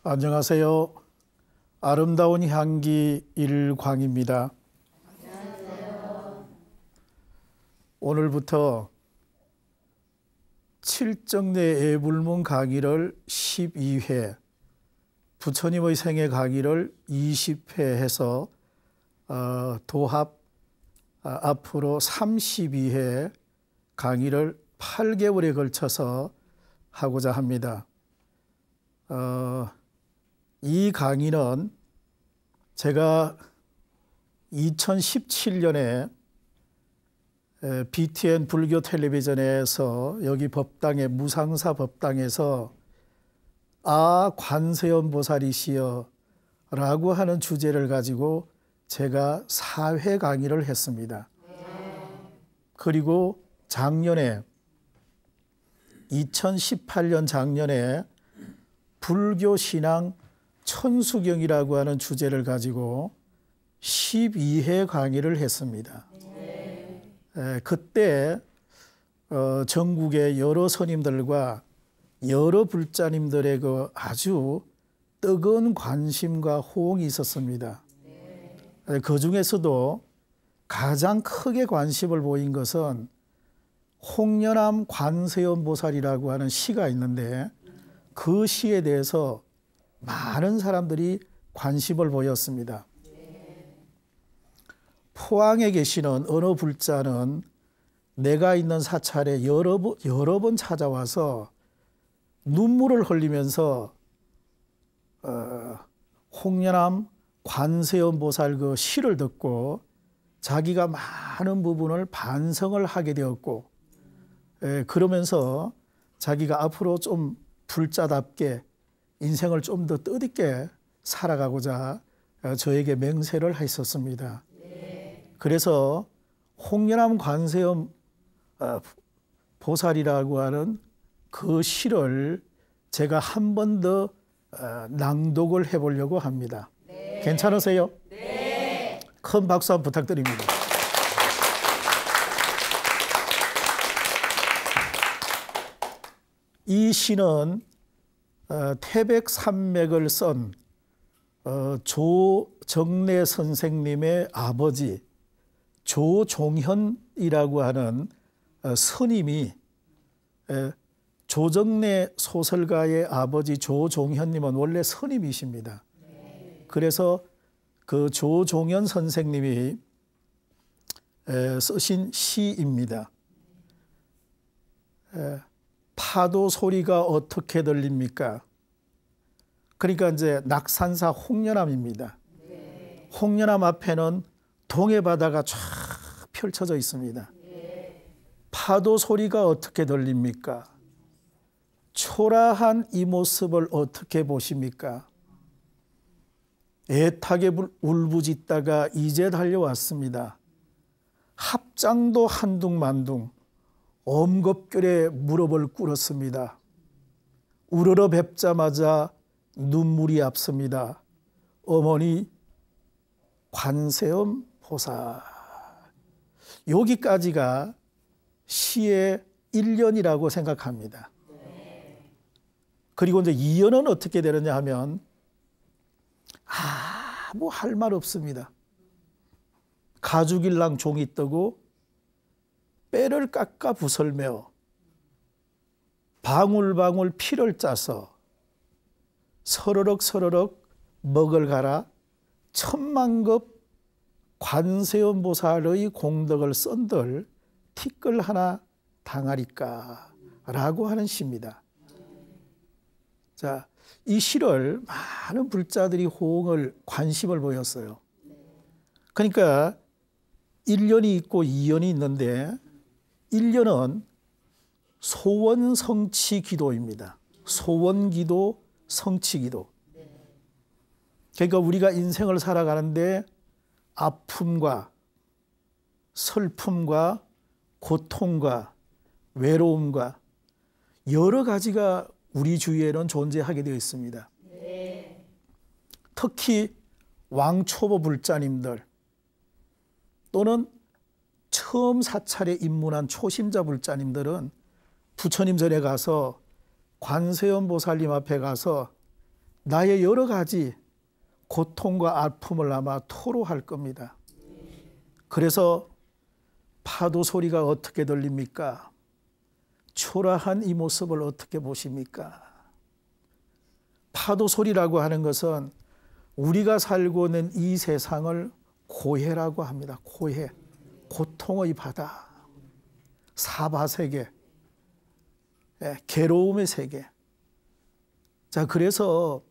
안녕하세요. 아름다운 향기 일광입니다. 안녕하세요. 오늘부터 칠정내 애불문 강의를 12회, 부처님의 생애 강의를 20회 해서 도합 앞으로 32회 강의를 8개월에 걸쳐서 하고자 합니다. 이 강의는 제가 2017년에 BTN 불교 텔레비전에서 여기 법당에 무상사 법당에서 관세음 보살이시여 라고 하는 주제를 가지고 제가 4회 강의를 했습니다. 그리고 작년에 2018년 작년에 불교 신앙 천수경이라고 하는 주제를 가지고 12회 강의를 했습니다. 그때 전국의 여러 스님들과 여러 불자님들의 그 아주 뜨거운 관심과 호응이 있었습니다. 그 중에서도 가장 크게 관심을 보인 것은 홍련암 관세음 보살이라고 하는 시가 있는데 그 시에 대해서 많은 사람들이 관심을 보였습니다. 포항에 계시는 어느 불자는 내가 있는 사찰에 여러 번 찾아와서 눈물을 흘리면서 홍련암 관세음 보살 그 시를 듣고 자기가 많은 부분을 반성을 하게 되었고, 그러면서 자기가 앞으로 좀 불자답게 인생을 좀 더 뜻있게 살아가고자 저에게 맹세를 했었습니다. 그래서 홍련암 관세음 보살이라고 하는 그 시를 제가 한 번 더 낭독을 해보려고 합니다. 괜찮으세요? 네. 큰 박수 한번 부탁드립니다. 이 시는 태백산맥을 쓴 조정래 선생님의 아버지 조종현이라고 하는 스님이, 조정래 소설가의 아버지 조종현님은 원래 스님이십니다. 그래서 그 조종현 선생님이 쓰신 시입니다. 파도 소리가 어떻게 들립니까? 그러니까 이제 낙산사 홍련암입니다. 홍련암 앞에는 동해 바다가 쫙 펼쳐져 있습니다. 파도 소리가 어떻게 들립니까? 초라한 이 모습을 어떻게 보십니까? 애타게 울부짖다가 이제 달려왔습니다. 합장도 한둥만둥 엄겁결에 무릎을 꿇었습니다. 우러러 뵙자마자 눈물이 앞섭니다. 어머니 관세음 보살. 여기까지가 시의 1년이라고 생각합니다. 그리고 이제 2년은 어떻게 되느냐 하면 뭐 할 말 없습니다. 가죽일랑 종이 뜨고 빼를 깎아 부설며 방울방울 피를 짜서 서러럭 먹을 가라 천만급 관세음 보살의 공덕을 쓴들 티끌 하나 당하리까 라고 하는 시입니다. 자, 이 시를 많은 불자들이 호응을 관심을 보였어요. 그러니까 1년이 있고 2년이 있는데 1년은 소원 성취 기도입니다. 소원 기도, 성취 기도. 그러니까 우리가 인생을 살아가는데 아픔과 슬픔과 고통과 외로움과 여러 가지가 우리 주위에는 존재하게 되어 있습니다. 특히 왕초보 불자님들 또는 처음 사찰에 입문한 초심자 불자님들은 부처님 전에 가서 관세음 보살님 앞에 가서 나의 여러 가지 고통과 아픔을 아마 토로할 겁니다. 그래서 파도 소리가 어떻게 들립니까? 초라한 이 모습을 어떻게 보십니까? 파도 소리라고 하는 것은 우리가 살고 있는 이 세상을 고해라고 합니다. 고해, 고통의 바다, 사바세계, 괴로움의 세계. 자, 그래서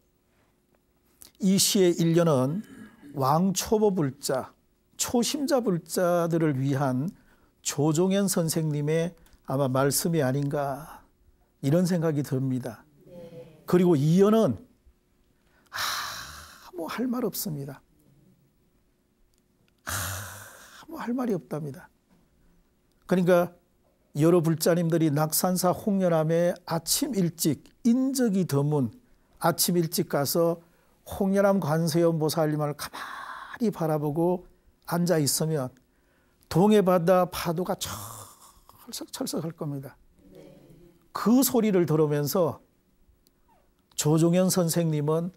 이 시의 일년은 왕초보 불자, 초심자 불자들을 위한 조종현 선생님의 아마 말씀이 아닌가 이런 생각이 듭니다. 그리고 이연은 아무 할 말 없습니다. 아무 할 말이 없답니다. 그러니까 여러 불자님들이 낙산사 홍련암에 아침 일찍 인적이 드문 아침 일찍 가서 홍련암 관세음 보살님을 가만히 바라보고 앉아 있으면 동해바다 파도가 철썩철썩 할 겁니다. 그 소리를 들으면서 조종현 선생님은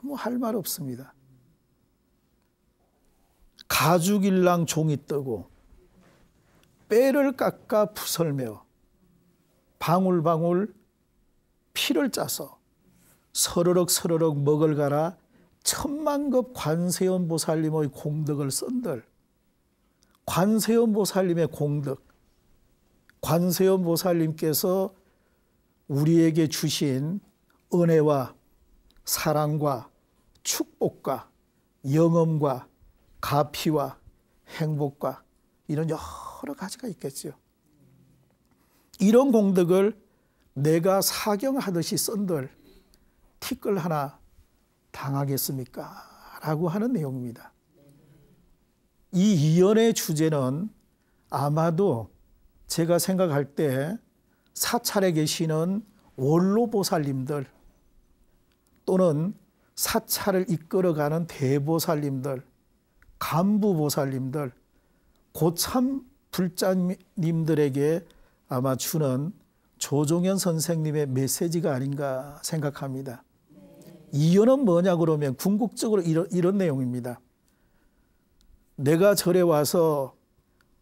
아무 할 말 없습니다. 가죽일랑 종이 뜨고 뼈를 깎아 부설며 방울방울 피를 짜서 서르륵 서르륵 먹을 갈아 천만급 관세음 보살님의 공덕을 쓴들 관세음 보살님의 공덕, 관세음 보살님께서 우리에게 주신 은혜와 사랑과 축복과 영험과 가피와 행복과 이런 여러 가지가 있겠죠. 이런 공덕을 내가 사경하듯이 쓴들 티끌 하나 당하겠습니까? 라고 하는 내용입니다. 이 이연의 주제는 아마도 제가 생각할 때 사찰에 계시는 원로보살님들 또는 사찰을 이끌어가는 대보살님들, 간부보살님들, 고참 불자님들에게 아마 주는 조종현 선생님의 메시지가 아닌가 생각합니다. 이연은 뭐냐 그러면 궁극적으로 이런 내용입니다. 내가 절에 와서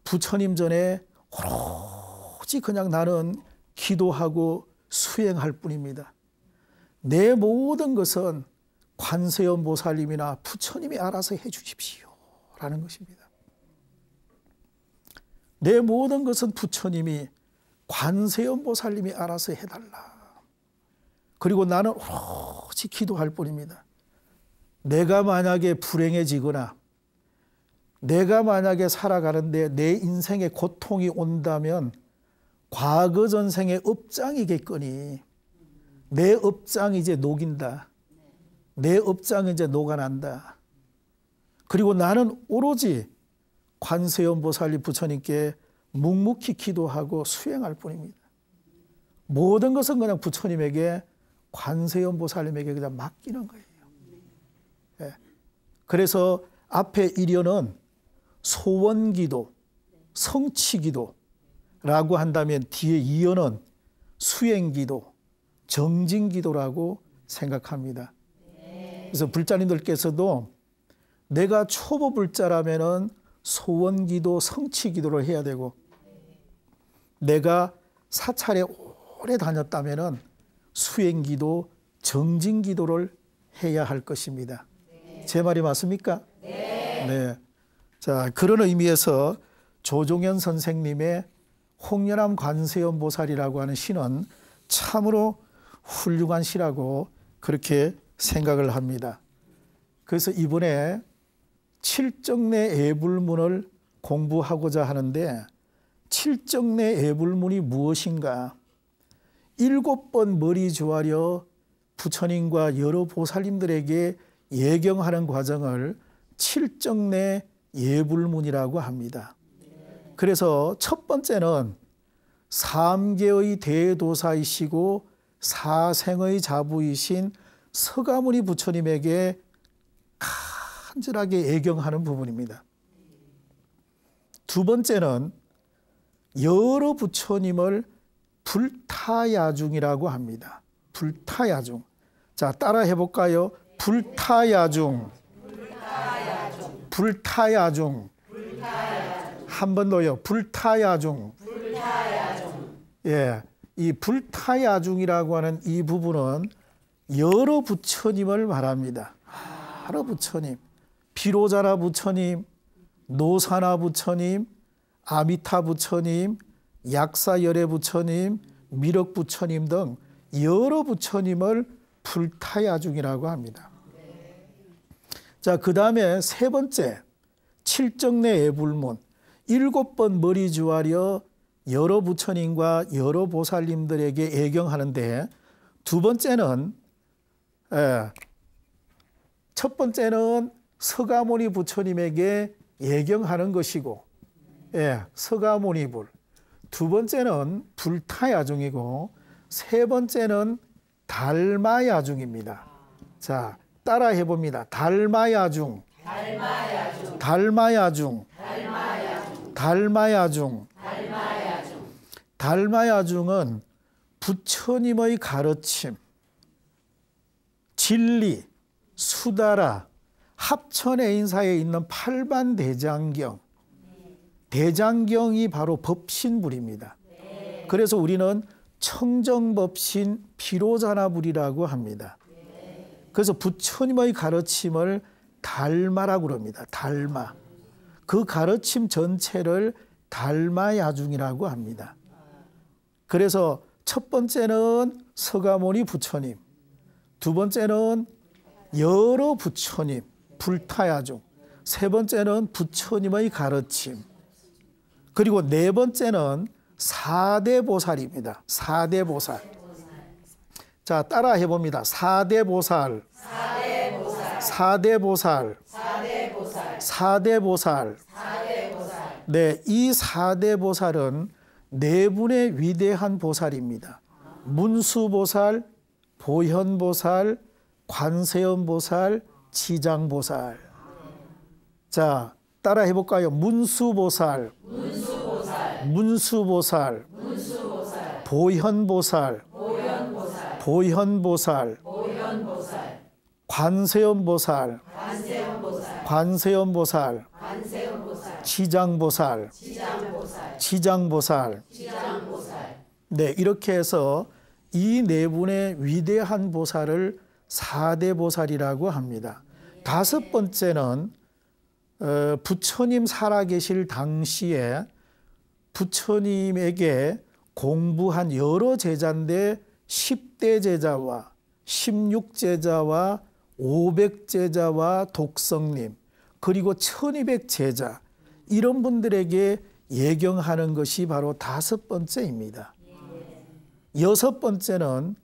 부처님 전에 오로지 그냥 나는 기도하고 수행할 뿐입니다. 내 모든 것은 관세음 보살님이나 부처님이 알아서 해 주십시오 라는 것입니다. 내 모든 것은 부처님이 관세음 보살님이 알아서 해달라. 그리고 나는 오로지 기도할 뿐입니다. 내가 만약에 불행해지거나 내가 만약에 살아가는데 내 인생에 고통이 온다면 과거 전생의 업장이겠거니 내 업장이 이제 녹인다. 내 업장이 이제 녹아난다. 그리고 나는 오로지 관세음 보살님 부처님께 묵묵히 기도하고 수행할 뿐입니다. 모든 것은 그냥 부처님에게 관세음 보살님에게 그냥 맡기는 거예요. 네. 그래서 앞에 일연은 소원기도, 성취기도라고 한다면 뒤에 이연은 수행기도, 정진기도라고 생각합니다. 그래서 불자님들께서도 내가 초보 불자라면은 소원기도, 성취기도를 해야 되고 내가 사찰에 오래 다녔다면은 수행기도, 정진기도를 해야 할 것입니다. 제 말이 맞습니까? 네. 자, 그런 의미에서 조종현 선생님의 홍련암 관세음 보살이라고 하는 시는 참으로 훌륭한 시라고 그렇게 생각을 합니다. 그래서 이번에 칠정내 애불문을 공부하고자 하는데 칠정내 애불문이 무엇인가? 7번 머리 조아려 부처님과 여러 보살님들에게 예경하는 과정을 칠정내 예불문이라고 합니다. 그래서 첫 번째는 3계의 대도사이시고 사생의 자부이신 서가모니 부처님에게 간절하게 애경하는 부분입니다. 두 번째는 여러 부처님을 불타야중이라고 합니다. 불타야중. 자, 따라 해볼까요? 불타야중. 불타야중. 한 번 더요. 불타야중. 예, 이 불타야중이라고 하는 이 부분은 여러 부처님을 말합니다. 여러 부처님. 비로자나 부처님, 노사나 부처님, 아미타 부처님, 약사열애 부처님, 미륵 부처님 등 여러 부처님을 불타야중이라고 합니다. 자, 그 다음에 세 번째, 칠정내 애불문. 7번 머리 주아려 여러 부처님과 여러 보살님들에게 애경하는데, 두 번째는, 첫 번째는 서가모니 부처님에게 애경하는 것이고, 서가모니불. 두 번째는 불타야중이고, 세 번째는 달마야중입니다. 자, 따라 해봅니다. 달마야중. 달마야중. 달마야중. 달마야중은 부처님의 가르침, 진리, 수다라, 합천해인사에 있는 팔반대장경, 대장경이 바로 법신불입니다. 그래서 우리는 청정법신 비로자나불이라고 합니다. 그래서 부처님의 가르침을 달마라고 그럽니다. 달마. 그 가르침 전체를 달마야중이라고 합니다. 그래서 첫 번째는 서가모니 부처님, 두 번째는 여러 부처님, 불타야중, 세 번째는 부처님의 가르침, 그리고 네 번째는 사대보살입니다. 사대보살. 자, 따라 해봅니다. 사대보살. 사대보살. 사대보살. 네, 이 사대보살은 네 분의 위대한 보살입니다. 문수보살, 보현보살, 관세음보살, 지장보살. 자, 따라 해볼까요? 문수보살, 문수보살, 보현보살, 보현보살, 관세음보살, 관세음보살, 지장보살, 지장보살. 네, 이렇게 해서 이 네 분의 위대한 보살을 사대보살이라고 합니다. 다섯 번째는 부처님 살아계실 당시에 부처님에게 공부한 여러 제자인데 10대 제자와 16제자와 500제자와 독성님, 그리고 1200 제자, 이런 분들에게 예경하는 것이 바로 다섯 번째입니다. 여섯 번째는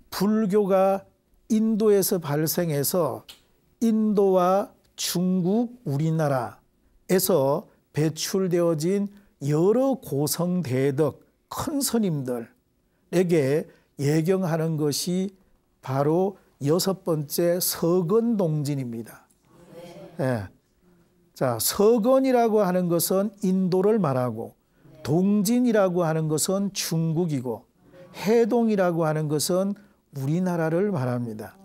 불교가 인도에서 발생해서 인도와 중국, 우리나라에서 배출되어진 여러 고성대덕 큰 스님들에게 예경하는 것이 바로 여섯 번째 서건동진입니다. 예. 자, 서건이라고 하는 것은 인도를 말하고, 동진이라고 하는 것은 중국이고, 해동이라고 하는 것은 우리나라를 말합니다.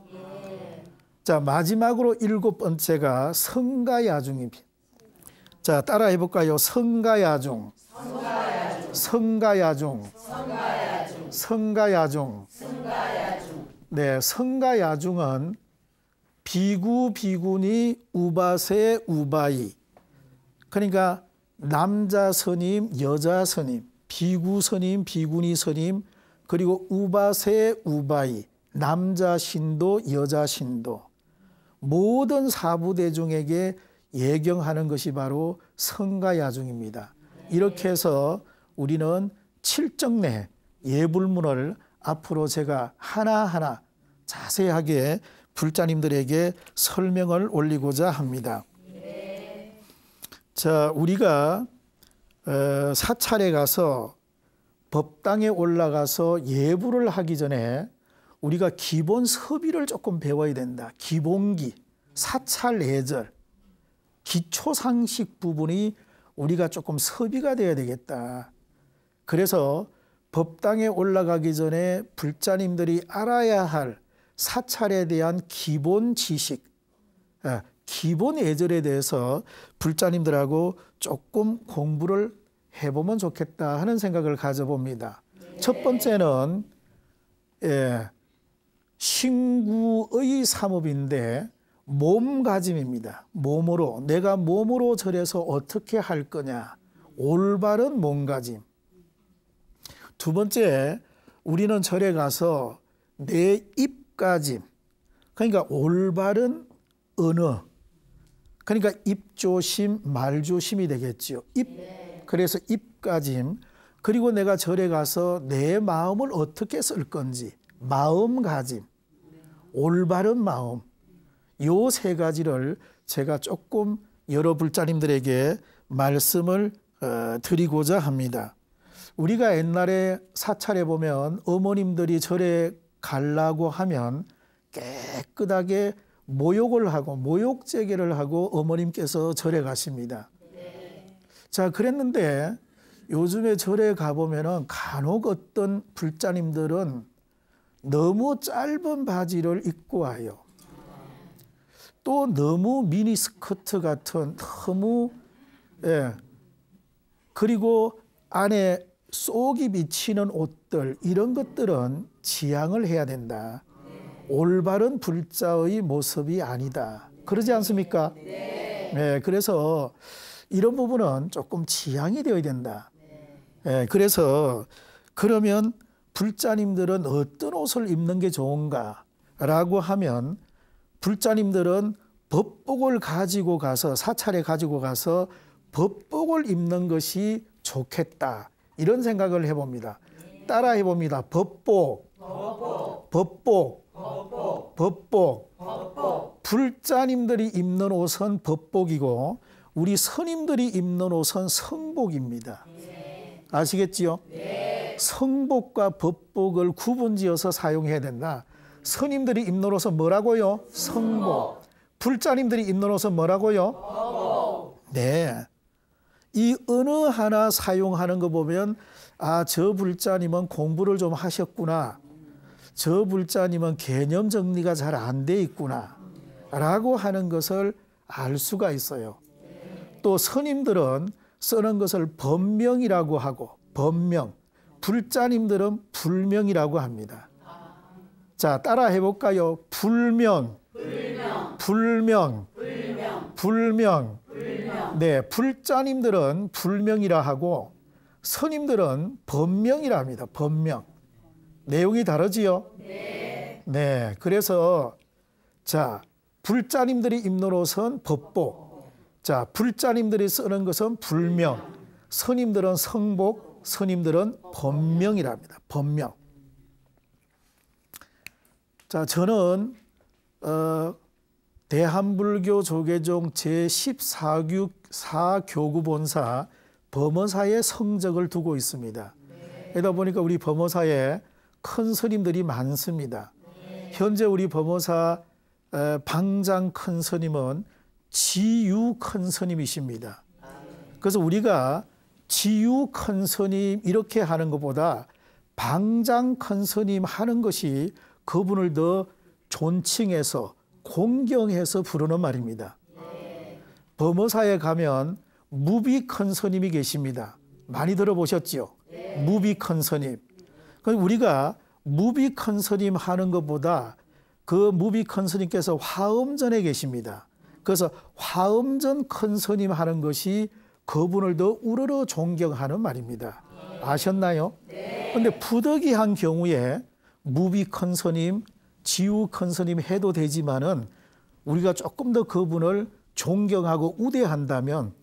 자, 마지막으로 7번째가 성가야중입니다. 자, 따라 해볼까요? 성가야중. 성가야중. 성가야중. 네, 성가야중은 비구, 비구니, 우바세, 우바이. 그러니까 남자 스님, 여자 스님, 비구 스님, 비구니 스님, 그리고 우바세, 우바이, 남자 신도, 여자 신도, 모든 사부대중에게 예경하는 것이 바로 성가야중입니다. 이렇게 해서 우리는 칠정내 예불문을 앞으로 제가 하나하나 자세하게 불자님들에게 설명을 올리고자 합니다. 자, 우리가 사찰에 가서 법당에 올라가서 예불을 하기 전에 우리가 기본 서비를 조금 배워야 된다. 기본기, 사찰 예절, 기초상식 부분이 우리가 조금 서비가 돼야 되겠다. 그래서 법당에 올라가기 전에 불자님들이 알아야 할 사찰에 대한 기본 지식, 기본 예절에 대해서 불자님들하고 조금 공부를 해보면 좋겠다 하는 생각을 가져봅니다. 첫 번째는 신구의 삼업인데 몸가짐입니다. 몸으로, 내가 몸으로 절에서 어떻게 할 거냐, 올바른 몸가짐. 두 번째, 우리는 절에 가서 내 입가짐, 그러니까 올바른 언어, 그러니까 입조심, 말조심이 되겠죠. 그래서 입가짐. 그리고 내가 절에 가서 내 마음을 어떻게 쓸 건지, 마음가짐, 올바른 마음. 요 세 가지를 제가 조금 여러 불자님들에게 말씀을 드리고자 합니다. 우리가 옛날에 사찰에 보면 어머님들이 절에 가려고 하면 깨끗하게 모욕을 하고 모욕제계를 하고 어머님께서 절에 가십니다. 자, 그랬는데 요즘에 절에 가보면은 간혹 어떤 불자님들은 너무 짧은 바지를 입고 와요. 또 너무 미니스커트 같은 너무 그리고 안에 속이 비치는 옷들, 이런 것들은 지양을 해야 된다. 올바른 불자의 모습이 아니다. 그러지 않습니까? 네, 그래서 이런 부분은 조금 지양이 되어야 된다. 그래서 그러면 불자님들은 어떤 옷을 입는 게 좋은가라고 하면 불자님들은 법복을 가지고 가서 사찰에 가지고 가서 법복을 입는 것이 좋겠다. 이런 생각을 해봅니다. 따라 해봅니다. 법복. 불자님들이 입는 옷은 법복이고 우리 스님들이 입는 옷은 성복입니다. 아시겠지요? 성복과 법복을 구분지어서 사용해야 된다. 스님들이 입는 옷은 뭐라고요? 성복. 불자님들이 입는 옷은 뭐라고요? 네. 이 어느 하나 사용하는 거 보면 아, 저 불자님은 공부를 좀 하셨구나. 저 불자님은 개념 정리가 잘 안 돼 있구나. 라고 하는 것을 알 수가 있어요. 또 스님들은 쓰는 것을 법명이라고 하고 법명. 불자님들은 불명이라고 합니다. 자, 따라 해볼까요? 불명. 네, 불자님들은 불명이라 하고 스님들은 법명이라 합니다. 법명. 내용이 다르지요? 네, 그래서 자, 불자님들이 입는 옷은 법복. 자, 불자님들이 쓰는 것은 불명. 스님들은 성복, 스님들은 법명이라 합니다. 법명. 자, 저는 대한불교 조계종 제14교구 본사 범어사에 성적을 두고 있습니다. 그러다 보니까 우리 범어사에 큰 스님들이 많습니다. 현재 우리 범어사 방장 큰 스님은 지유 큰 스님이십니다. 그래서 우리가 지유 큰 스님 이렇게 하는 것보다 방장 큰 스님 하는 것이 그분을 더 존칭해서 공경해서 부르는 말입니다. 범어사에 가면 무비 큰 스님이 계십니다. 많이 들어보셨죠? 무비 큰 스님. 우리가 무비 큰 스님 하는 것보다 그 무비 큰 스님께서 화엄전에 계십니다. 그래서 화엄전 큰 스님 하는 것이 그분을 더 우러러 존경하는 말입니다. 아셨나요? 그런데 부득이한 경우에 무비 큰 스님, 지우 큰 스님 해도 되지만은 우리가 조금 더 그분을 존경하고 우대한다면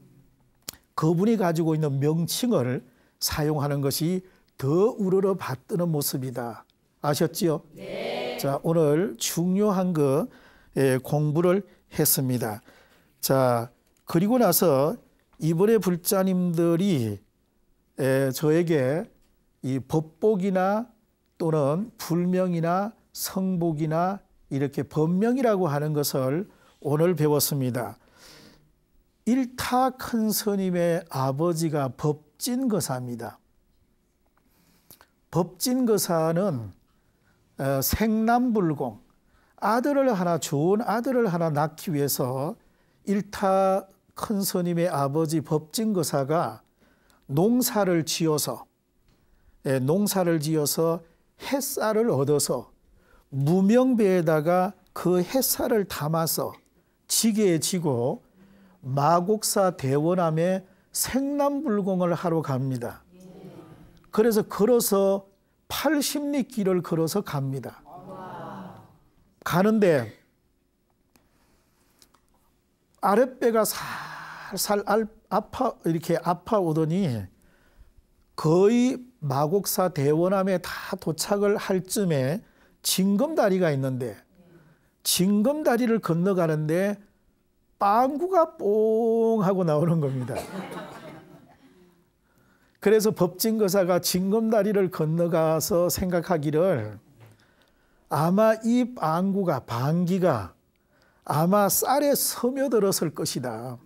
그분이 가지고 있는 명칭을 사용하는 것이 더 우러러 받드는 모습이다. 아셨지요? 네. 자, 오늘 중요한 거 공부를 했습니다. 자, 그리고 나서 이번에 불자님들이 저에게 이 법복이나 또는 불명이나 성복이나 이렇게 법명이라고 하는 것을 오늘 배웠습니다. 일타 큰 스님의 아버지가 법진거사입니다. 법진거사는 생남불공, 좋은 아들을 하나 낳기 위해서 일타 큰 스님의 아버지 법진거사가 농사를 지어서 햇살을 얻어서 무명배에다가 그 햇살을 담아서 지게에 지고 마곡사 대원암에 생남불공을 하러 갑니다. 그래서 걸어서 80리 길을 걸어서 갑니다. 가는데 아랫배가 살살 이렇게 아파오더니 거의 마곡사 대원암에 다 도착을 할 쯤에 징검다리가 있는데 징검다리를 건너가는데 빵구가 뽕 하고 나오는 겁니다. 그래서 법진거사가 징검다리를 건너가서 생각하기를 아마 이 방귀가 아마 쌀에 스며들었을 것이다.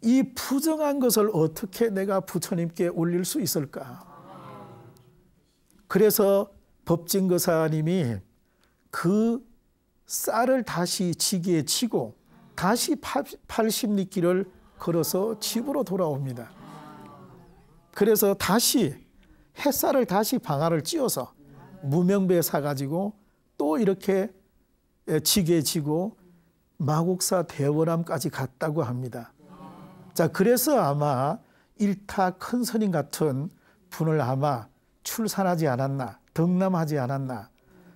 이 부정한 것을 어떻게 내가 부처님께 올릴 수 있을까? 그래서 법진거사님이 그 쌀을 다시 지게에 치고 다시 80리 길을 걸어서 집으로 돌아옵니다. 그래서 다시 햇살을 다시 방아를 찧어서 무명배에 사가지고 또 이렇게 지게에 지고 마곡사 대원암까지 갔다고 합니다. 자, 그래서 아마 일타 큰 스님 같은 분을 아마 출산하지 않았나, 덕남하지 않았나.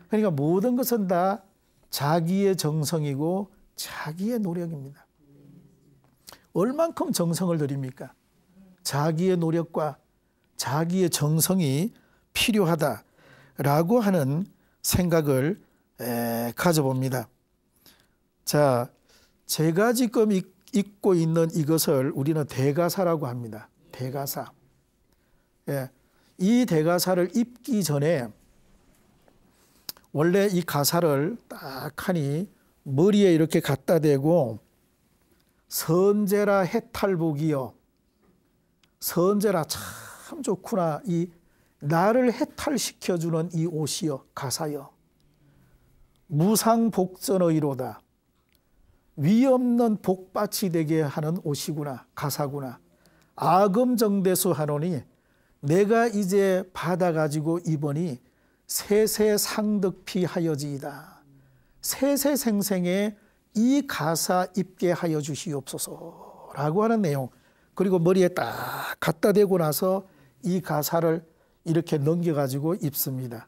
그러니까 모든 것은 다 자기의 정성이고 자기의 노력입니다. 얼만큼 정성을 들입니까? 자기의 노력과 자기의 정성이 필요하다라고 하는 생각을 가져봅니다. 자, 제가 지금 읽고 있는 이것을 우리는 대가사라고 합니다. 대가사. 이 대가사를 읽기 전에 원래 이 가사를 딱 하니 머리에 이렇게 갖다 대고 선제라 해탈복이여. 선제라 참 좋구나. 이 나를 해탈시켜주는 이 옷이여, 가사여. 무상복전의로다. 위없는 복받이 되게 하는 옷이구나, 가사구나. 아금정대수 하노니 내가 이제 받아가지고 입으니 세세상득피 하여지이다. 세세생생에 이 가사 입게 하여 주시옵소서라고 하는 내용. 그리고 머리에 딱 갖다 대고 나서 이 가사를 이렇게 넘겨가지고 입습니다.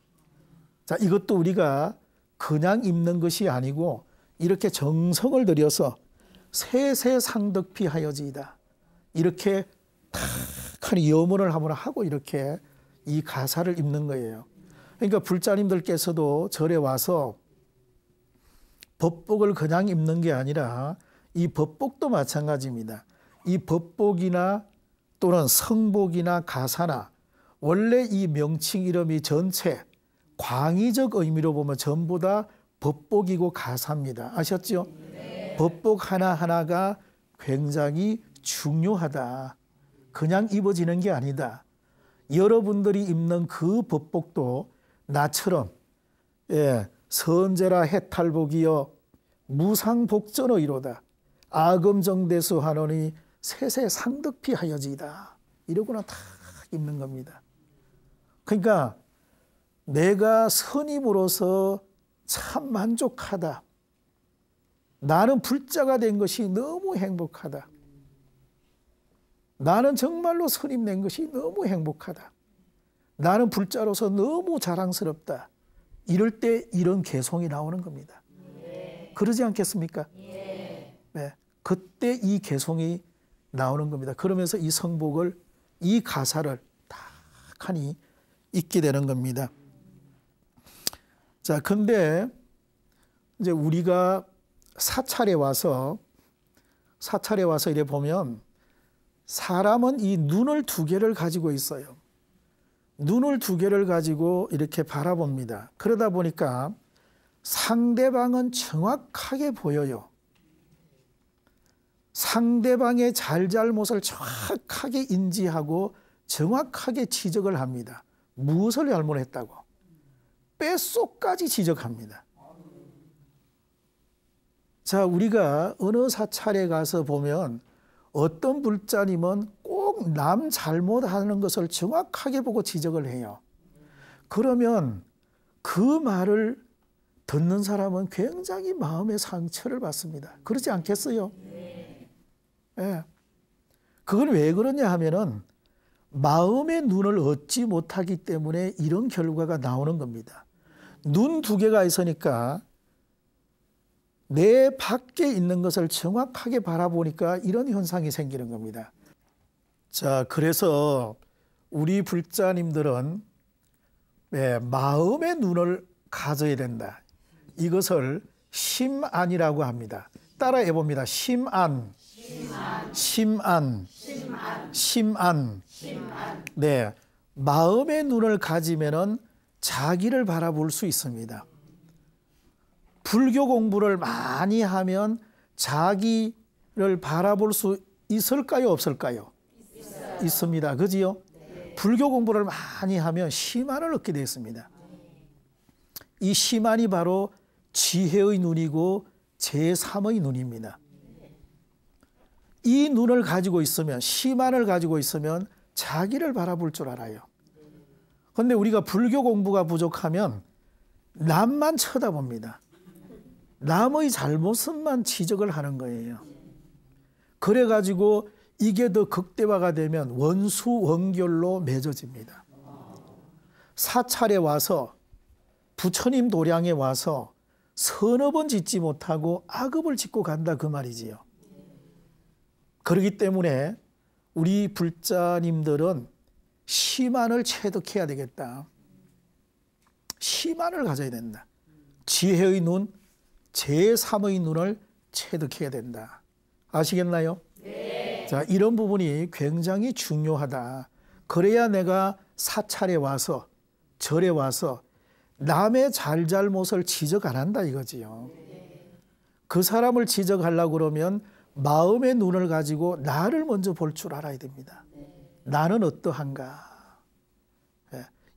자, 이것도 우리가 그냥 입는 것이 아니고 이렇게 정성을 들여서 세세상득피 하여지이다. 이렇게 탁하니 염원을 한번 하고 이렇게 이 가사를 입는 거예요. 그러니까 불자님들께서도 절에 와서 법복을 그냥 입는 게 아니라 이 법복도 마찬가지입니다. 이 법복이나 또는 성복이나 가사나 원래 이 명칭 이름이 전체 광의적 의미로 보면 전부 다 법복이고 가사입니다. 아셨죠? 네. 법복 하나하나가 굉장히 중요하다. 그냥 입어지는 게 아니다. 여러분들이 입는 그 법복도 나처럼 선제라 해탈복이여 무상복전의로다. 아금정대수 하노니 세세상득피 하여지이다. 이러고나 다 입는 겁니다. 그러니까 내가 선임으로서 참 만족하다. 나는 불자가 된 것이 너무 행복하다. 나는 정말로 선임 낸 것이 너무 행복하다. 나는 불자로서 너무 자랑스럽다. 이럴 때 이런 개송이 나오는 겁니다. 그러지 않겠습니까? 네, 그때 이 개송이 나오는 겁니다. 그러면서 이 성복을, 이 가사를 딱 하니 읽게 되는 겁니다. 자, 근데 이제 우리가 사찰에 와서 이래 보면 사람은 이 눈을 두 개를 가지고 있어요. 눈을 두 개를 가지고 이렇게 바라봅니다. 그러다 보니까 상대방은 정확하게 보여요. 상대방의 잘잘못을 정확하게 인지하고 정확하게 지적을 합니다. 무엇을 잘못했다고? 뼛속까지 지적합니다. 자, 우리가 어느 사찰에 가서 보면 어떤 불자님은 꼭 남 잘못하는 것을 정확하게 보고 지적을 해요. 그러면 그 말을 듣는 사람은 굉장히 마음의 상처를 받습니다. 그렇지 않겠어요? 예. 그건 왜 그러냐 하면은 마음의 눈을 얻지 못하기 때문에 이런 결과가 나오는 겁니다. 눈 두 개가 있으니까 내 밖에 있는 것을 정확하게 바라보니까 이런 현상이 생기는 겁니다. 자, 그래서 우리 불자님들은 마음의 눈을 가져야 된다. 이것을 심안이라고 합니다. 따라해 봅니다. 심안. 심안. 심안. 네, 마음의 눈을 가지면은 자기를 바라볼 수 있습니다. 불교 공부를 많이 하면 자기를 바라볼 수 있을까요? 없을까요? 있습니다. 그지요? 불교 공부를 많이 하면 심안을 얻게 되어 있습니다. 이 심안이 바로 지혜의 눈이고 제3의 눈입니다. 이 눈을 가지고 있으면, 심안을 가지고 있으면 자기를 바라볼 줄 알아요. 그런데 우리가 불교 공부가 부족하면 남만 쳐다봅니다. 남의 잘못만 지적을 하는 거예요. 그래가지고 이게 더 극대화가 되면 원수 원결로 맺어집니다. 사찰에 와서 부처님 도량에 와서 서너 번 짓지 못하고 악업을 짓고 간다 그 말이지요. 그렇기 때문에 우리 불자님들은 심안을 체득해야 되겠다. 심안을 가져야 된다. 지혜의 눈, 제3의 눈을 체득해야 된다. 아시겠나요? 네. 자, 이런 부분이 굉장히 중요하다. 그래야 내가 사찰에 와서, 절에 와서 남의 잘잘못을 지적 안 한다 이거지요. 그 사람을 지적하려고 그러면 마음의 눈을 가지고 나를 먼저 볼 줄 알아야 됩니다. 나는 어떠한가.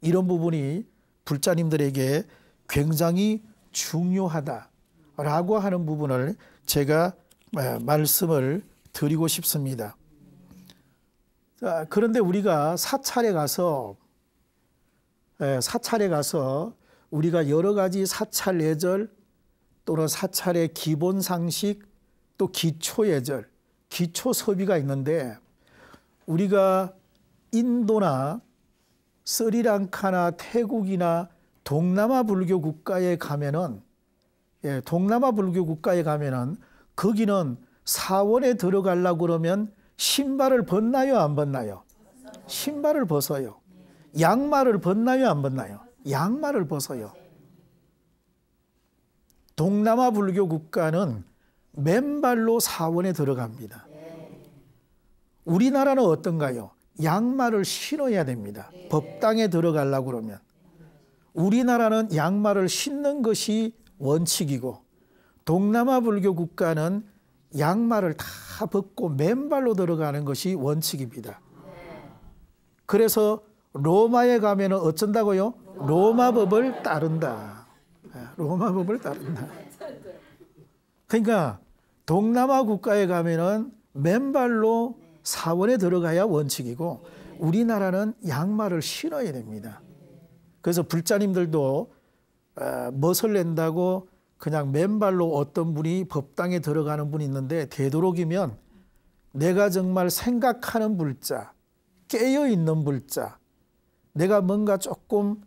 이런 부분이 불자님들에게 굉장히 중요하다라고 하는 부분을 제가 말씀을 드리고 싶습니다. 자, 그런데 우리가 사찰에 가서 우리가 여러 가지 사찰 예절 또는 사찰의 기본 상식 또 기초 예절, 기초 서비가 있는데 우리가 인도나 스리랑카나 태국이나 동남아 불교 국가에 가면은 거기는 사원에 들어가려고 그러면 신발을 벗나요, 안 벗나요? 신발을 벗어요. 양말을 벗나요, 안 벗나요? 양말을 벗어요. 동남아 불교 국가는 맨발로 사원에 들어갑니다. 우리나라는 어떤가요? 양말을 신어야 됩니다. 법당에 들어가려고 그러면. 우리나라는 양말을 신는 것이 원칙이고 동남아 불교 국가는 양말을 다 벗고 맨발로 들어가는 것이 원칙입니다. 그래서 로마에 가면 어쩐다고요? 로마법을 따른다. 로마법을 따른다. 그러니까 동남아 국가에 가면은 맨발로 사원에 들어가야 원칙이고 우리나라는 양말을 신어야 됩니다. 그래서 불자님들도 멋을 낸다고 그냥 맨발로 어떤 분이 법당에 들어가는 분이 있는데 되도록이면 내가 정말 생각하는 불자, 깨어있는 불자, 내가 뭔가 조금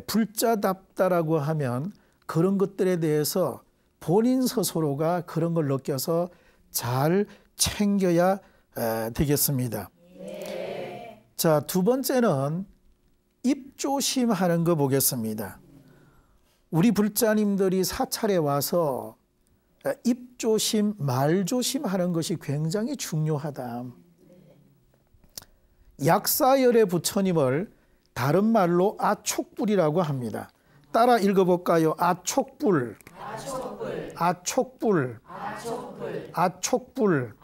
불자답다라고 하면 그런 것들에 대해서 본인 스스로가 그런 걸 느껴서 잘 챙겨야 되겠습니다. 자, 두 번째는 입조심하는 거 보겠습니다. 우리 불자님들이 사찰에 와서 입조심, 말조심하는 것이 굉장히 중요하다. 약사열의 부처님을 다른 말로 아촉불이라고 합니다. 따라 읽어볼까요? 아촉불. 아촉불. 아촉불.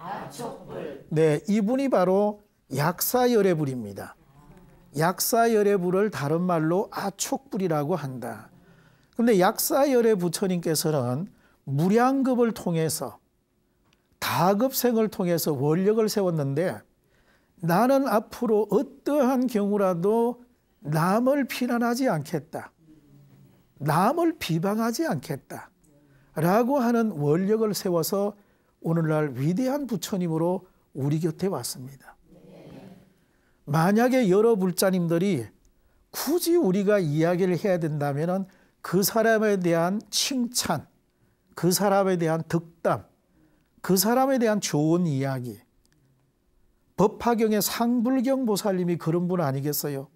네, 이분이 바로 약사열의 불입니다. 약사열의 불을 다른 말로 아촉불이라고 한다. 그런데 약사열의 부처님께서는 무량급을 통해서 다급생을 통해서 원력을 세웠는데 나는 앞으로 어떠한 경우라도 남을 비난하지 않겠다. 남을 비방하지 않겠다. 라고 하는 원력을 세워서 오늘날 위대한 부처님으로 우리 곁에 왔습니다. 만약에 여러 불자님들이 굳이 우리가 이야기를 해야 된다면 그 사람에 대한 칭찬, 그 사람에 대한 덕담, 그 사람에 대한 좋은 이야기. 법화경의 상불경 보살님이 그런 분 아니겠어요?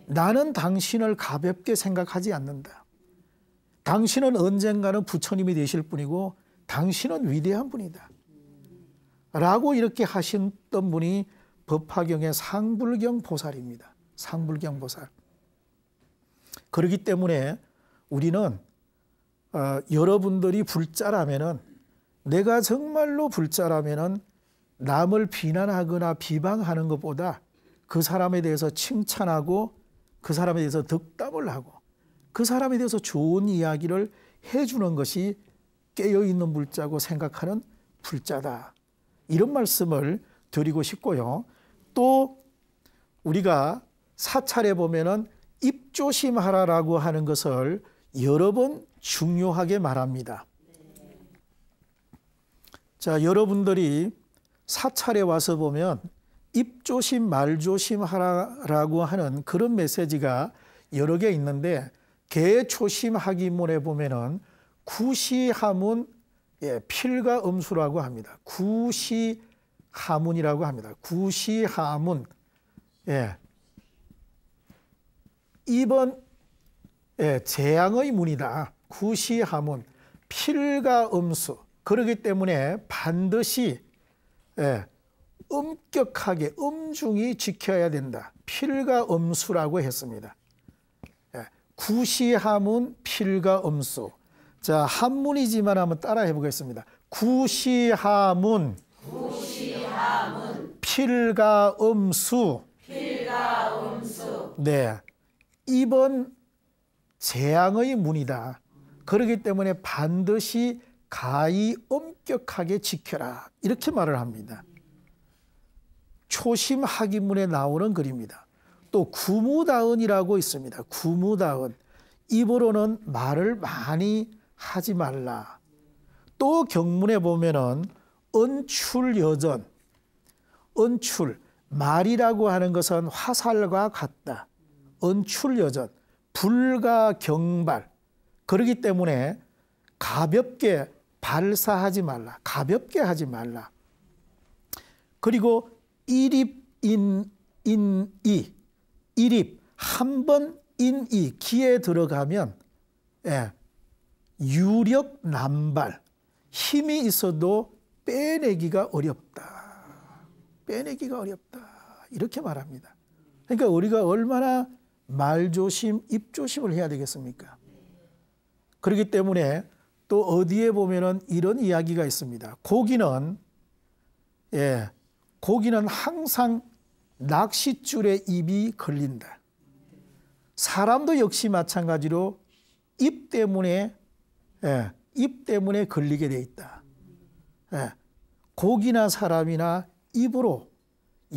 나는 당신을 가볍게 생각하지 않는다. 당신은 언젠가는 부처님이 되실 분이고 당신은 위대한 분이다. 라고 이렇게 하셨던 분이 법화경의 상불경 보살입니다. 상불경 보살. 그렇기 때문에 우리는 여러분들이 불자라면은, 내가 정말로 불자라면은 남을 비난하거나 비방하는 것보다 그 사람에 대해서 칭찬하고 그 사람에 대해서 덕담을 하고 그 사람에 대해서 좋은 이야기를 해주는 것이 깨어있는 불자고 생각하는 불자다. 이런 말씀을 드리고 싶고요. 또 우리가 사찰에 보면은 입조심하라라고 하는 것을 여러 번 중요하게 말합니다. 자, 여러분들이 사찰에 와서 보면 입조심, 말조심하라라고 하는 그런 메시지가 여러 개 있는데, 개초심하기문에 보면은 구시하문, 필과 음수라고 합니다. 구시하문이라고 합니다. 구시하문. 이번 재앙의 문이다. 구시하문, 필과 음수. 그렇기 때문에 반드시 엄격하게 엄중히 지켜야 된다. 필과 음수라고 했습니다. 구시하문, 필과 음수. 자, 한문이지만 한번 따라해 보겠습니다. 구시하문, 필과 음수. 네, 이번 재앙의 문이다. 그렇기 때문에 반드시 가히 엄격하게 지켜라. 이렇게 말을 합니다. 초심하기문에 나오는 글입니다. 또 구무다은이라고 있습니다. 구무다은. 입으로는 말을 많이 하지 말라. 또 경문에 보면은 언출여전. 언출. 말이라고 하는 것은 화살과 같다. 언출여전. 불과 경발. 그렇기 때문에 가볍게 발사하지 말라. 가볍게 하지 말라. 그리고 일입인이. 일입. 한 번 인이 기에 들어가면 유력 남발. 힘이 있어도 빼내기가 어렵다. 빼내기가 어렵다. 이렇게 말합니다. 그러니까 우리가 얼마나 말조심, 입조심을 해야 되겠습니까? 그렇기 때문에 또 어디에 보면은 이런 이야기가 있습니다. 고기는 항상 낚싯줄에 입이 걸린다. 사람도 역시 마찬가지로 입 때문에 걸리게 돼 있다. 고기나 사람이나 입으로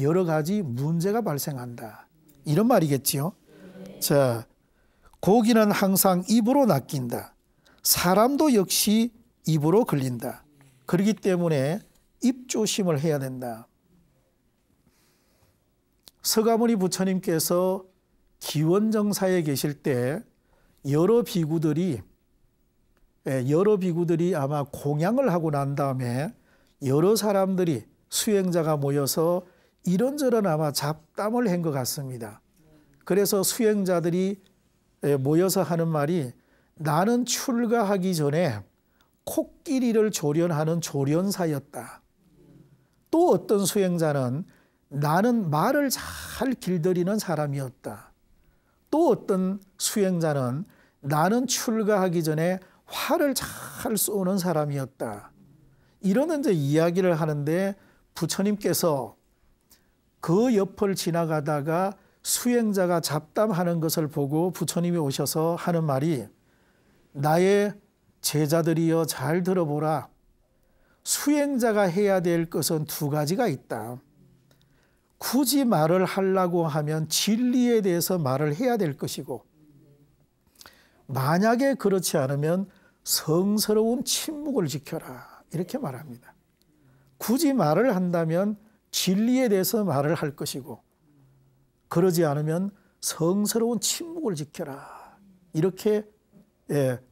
여러 가지 문제가 발생한다. 이런 말이겠지요. 자, 고기는 항상 입으로 낚인다. 사람도 역시 입으로 걸린다. 그렇기 때문에 입조심을 해야 된다. 서가모니 부처님께서 기원정사에 계실 때 여러 비구들이 아마 공양을 하고 난 다음에 여러 사람들이 수행자가 모여서 이런저런 아마 잡담을 한 것 같습니다. 그래서 수행자들이 모여서 하는 말이, 나는 출가하기 전에 코끼리를 조련하는 조련사였다. 또 어떤 수행자는 나는 말을 잘 길들이는 사람이었다. 또 어떤 수행자는 나는 출가하기 전에 활을 잘 쏘는 사람이었다. 이런 이제 이야기를 하는데, 부처님께서 그 옆을 지나가다가 수행자가 잡담하는 것을 보고 부처님이 오셔서 하는 말이, 나의 제자들이여 잘 들어보라. 수행자가 해야 될 것은 두 가지가 있다. 굳이 말을 하려고 하면 진리에 대해서 말을 해야 될 것이고, 만약에 그렇지 않으면 성스러운 침묵을 지켜라. 이렇게 말합니다. 굳이 말을 한다면 진리에 대해서 말을 할 것이고, 그러지 않으면 성스러운 침묵을 지켜라. 이렇게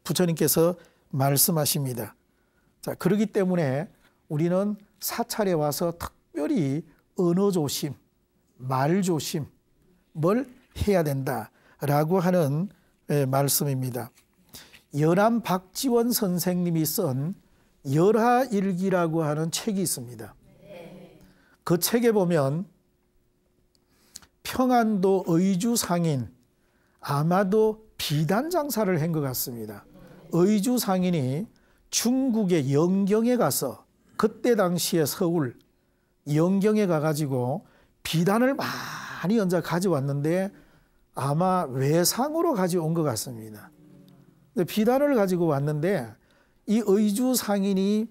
부처님께서 말씀하십니다. 자, 그렇기 때문에 우리는 사찰에 와서 특별히 언어 조심, 말 조심을 해야 된다라고 하는 말씀입니다. 연암 박지원 선생님이 쓴 열하일기라고 하는 책이 있습니다. 그 책에 보면 평안도 의주 상인, 아마도 비단 장사를 한 것 같습니다. 의주 상인이 중국의 영경에 가서, 그때 당시에 서울 영경에 가가지고 비단을 많이 얹어 가져왔는데 아마 외상으로 가져온 것 같습니다. 비단을 가지고 왔는데 이 의주 상인이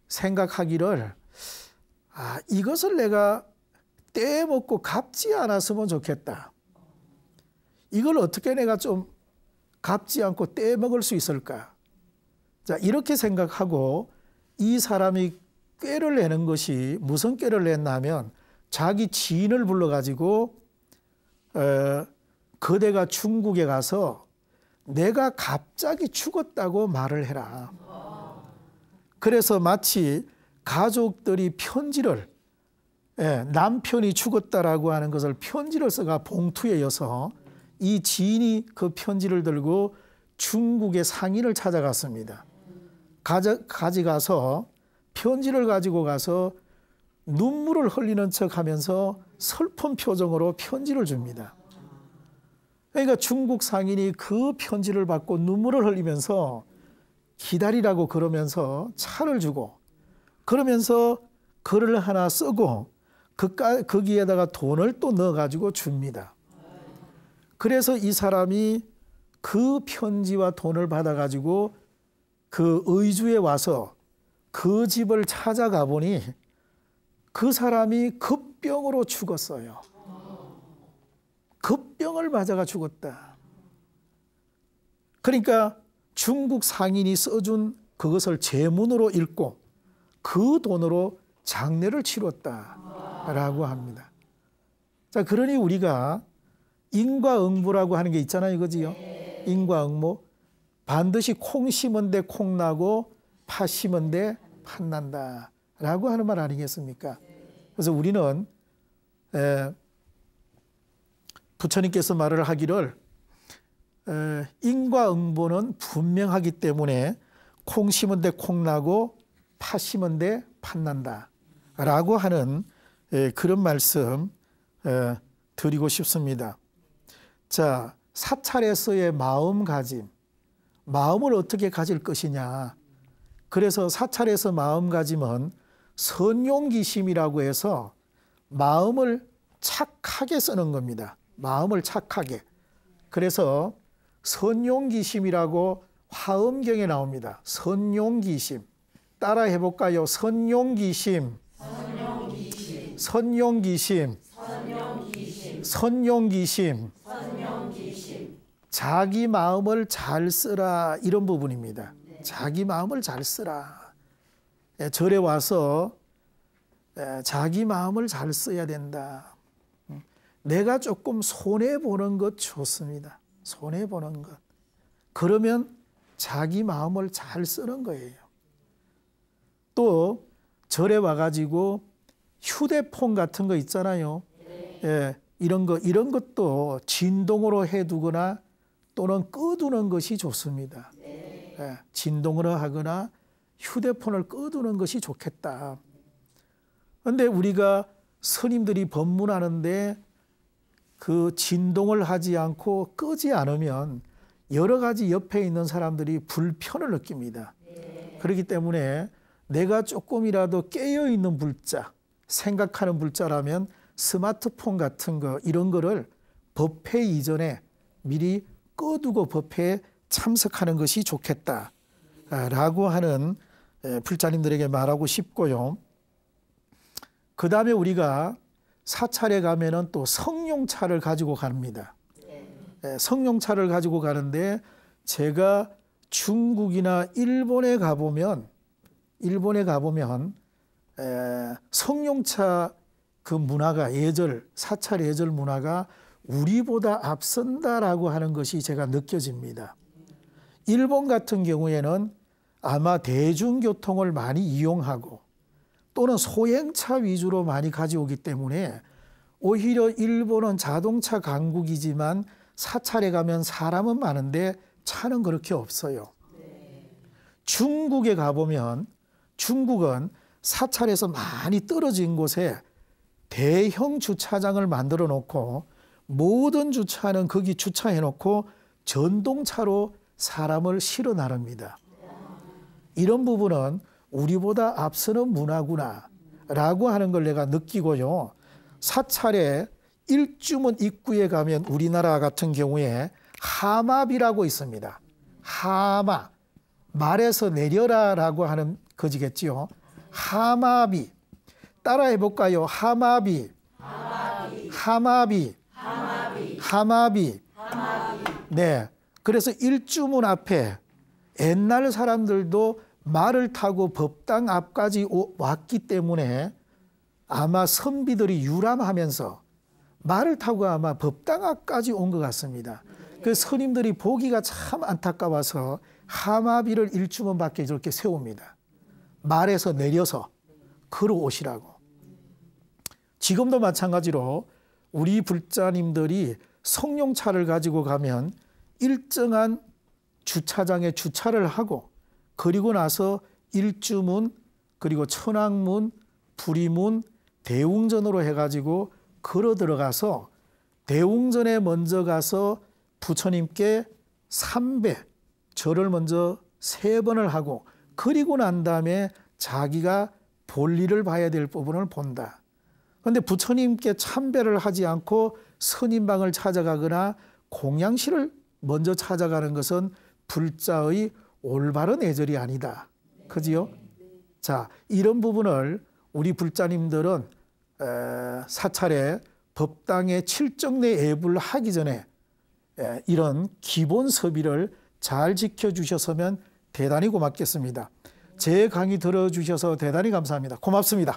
생각하기를, 이것을 내가 떼먹고 갚지 않았으면 좋겠다. 이걸 어떻게 내가 좀 갚지 않고 떼먹을 수 있을까? 자, 이렇게 생각하고 이 사람이 꾀를 내는 것이, 무슨 꾀를 냈냐면 자기 지인을 불러가지고 그대가 중국에 가서 내가 갑자기 죽었다고 말을 해라. 그래서 마치 가족들이 편지를, 남편이 죽었다라고 하는 것을 편지를 써가 봉투에 여서 이 지인이 그 편지를 들고 중국의 상인을 찾아갔습니다. 가져가서 편지를 가지고 가서 눈물을 흘리는 척하면서 슬픈 표정으로 편지를 줍니다. 그러니까 중국 상인이 그 편지를 받고 눈물을 흘리면서 기다리라고 그러면서 차를 주고, 그러면서 글을 하나 쓰고 거기에다가 돈을 또 넣어가지고 줍니다. 그래서 이 사람이 그 편지와 돈을 받아가지고 그 의주에 와서 그 집을 찾아가 보니 그 사람이 급병으로 죽었어요. 급병을 맞아가 죽었다. 그러니까 중국 상인이 써준 그것을 제문으로 읽고 그 돈으로 장례를 치렀다라고 합니다. 자, 그러니 우리가 인과응보라고 하는 게 있잖아요, 이거지요. 인과응보. 반드시 콩 심은 데 콩 나고 팥 심은 데 팥 난다라고 하는 말 아니겠습니까? 그래서 우리는 부처님께서 말을 하기를 인과응보는 분명하기 때문에 콩 심은 데 콩 나고 팥 심은 데 팥 난다라고 하는 그런 말씀 드리고 싶습니다. 자, 사찰에서의 마음가짐, 마음을 어떻게 가질 것이냐. 그래서 사찰에서 마음가짐은 선용기심이라고 해서 마음을 착하게 쓰는 겁니다. 마음을 착하게. 그래서 선용기심이라고 화엄경에 나옵니다. 선용기심. 따라 해볼까요? 선용기심. 선용기심. 선용기심. 선용기심. 선용기심. 선용기심. 자기 마음을 잘 쓰라, 이런 부분입니다. 자기 마음을 잘 쓰라. 절에 와서 자기 마음을 잘 써야 된다. 내가 조금 손해보는 것 좋습니다. 손해보는 것. 그러면 자기 마음을 잘 쓰는 거예요. 또 절에 와가지고 휴대폰 같은 거 있잖아요. 이런 것도 진동으로 해두거나 또는 꺼두는 것이 좋습니다. 진동으로 하거나 휴대폰을 꺼두는 것이 좋겠다. 그런데 우리가 스님들이 법문하는데 그 진동을 하지 않고 끄지 않으면 여러 가지 옆에 있는 사람들이 불편을 느낍니다. 그렇기 때문에 내가 조금이라도 깨어있는 불자, 생각하는 불자라면 스마트폰 같은 거, 이런 거를 법회 이전에 미리 꺼두고 법회에 참석하는 것이 좋겠다. 라고 하는 불자님들에게 말하고 싶고요. 그 다음에 우리가 사찰에 가면은 또 성룡차를 가지고 갑니다. 성룡차를 가지고 가는데 제가 중국이나 일본에 가보면 성룡차 그 문화가 사찰 예절 문화가 우리보다 앞선다라고 하는 것이 제가 느껴집니다. 일본 같은 경우에는 아마 대중교통을 많이 이용하고 또는 소형차 위주로 많이 가져오기 때문에 오히려 일본은 자동차 강국이지만 사찰에 가면 사람은 많은데 차는 그렇게 없어요. 중국에 가보면 중국은 사찰에서 많이 떨어진 곳에 대형 주차장을 만들어 놓고 모든 주차는 거기 주차해 놓고 전동차로 사람을 실어 나릅니다. 이런 부분은 우리보다 앞서는 문화구나 라고 하는 걸 내가 느끼고요. 사찰에 일주문 입구에 가면 우리나라 같은 경우에 하마비라고 있습니다. 하마, 말에서 내려라 라고 하는 거지겠지요. 하마비, 따라해 볼까요? 하마비, 하마비, 하마비. 네, 그래서 일주문 앞에 옛날 사람들도 말을 타고 법당 앞까지 왔기 때문에 아마 선비들이 유람하면서 말을 타고 아마 법당 앞까지 온 것 같습니다. 그 스님들이 보기가 참 안타까워서 하마비를 일주문 밖에 이렇게 세웁니다. 말에서 내려서 걸어오시라고. 지금도 마찬가지로 우리 불자님들이 성룡차를 가지고 가면 일정한 주차장에 주차를 하고 그리고 나서 일주문 그리고 천왕문, 부리문, 대웅전으로 해가지고 걸어 들어가서 대웅전에 먼저 가서 부처님께 3배 절을 먼저 3번을 하고 그리고 난 다음에 자기가 볼일을 봐야 될 부분을 본다. 그런데 부처님께 참배를 하지 않고 선임방을 찾아가거나 공양실을 먼저 찾아가는 것은 불자의 올바른 예절이 아니다. 그지요? 자, 이런 부분을 우리 불자님들은 사찰에 법당에 칠정내 예불을 하기 전에 이런 기본 서비를 잘 지켜주셨으면 대단히 고맙겠습니다. 제 강의 들어주셔서 대단히 감사합니다. 고맙습니다.